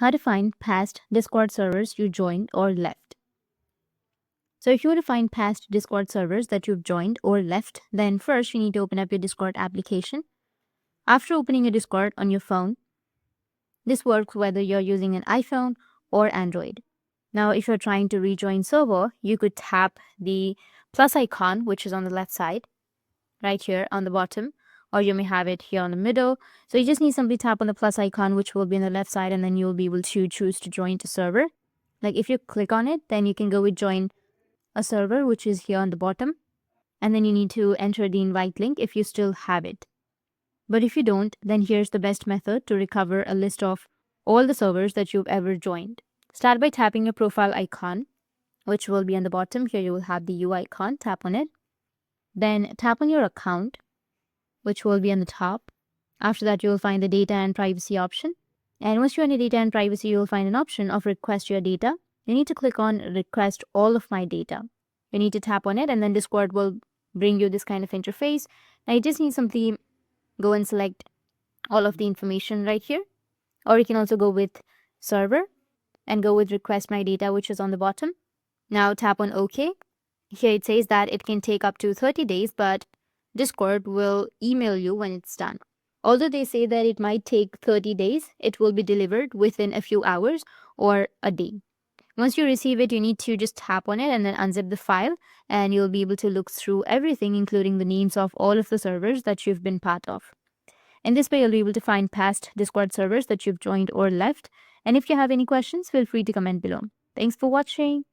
how to find past Discord servers you joined or left. So if you want to find past Discord servers that you've joined or left, then first you need to open up your Discord application. After opening your Discord on your phone, this works whether you're using an iPhone or Android. Now, if you're trying to rejoin server, you could tap the plus icon, which is on the left side, right here on the bottom, or you may have it here on the middle. So you just need simply tap on the plus icon, which will be on the left side, and then you'll be able to choose to join the server. Like if you click on it, then you can go with join a server, which is here on the bottom. And then you need to enter the invite link if you still have it. But if you don't, then here's the best method to recover a list of all the servers that you've ever joined. Start by tapping your profile icon, which will be on the bottom. Here you will have the U icon. Tap on it. Then tap on your account, which will be on the top. After that, you will find the data and privacy option. And once you're in the data and privacy, you will find an option of request your data. You need to click on request all of my data. You need to tap on it, and then Discord will bring you this kind of interface. Now you just need simply go and select all of the information right here. Or you can also go with server and go with request my data, which is on the bottom. Now tap on OK. Here it says that it can take up to 30 days, but Discord will email you when it's done. Although they say that it might take 30 days, it will be delivered within a few hours or a day. Once you receive it, you need to just tap on it and then unzip the file, and you'll be able to look through everything, including the names of all of the servers that you've been part of. In this way, you'll be able to find past Discord servers that you've joined or left. And if you have any questions, feel free to comment below. Thanks for watching.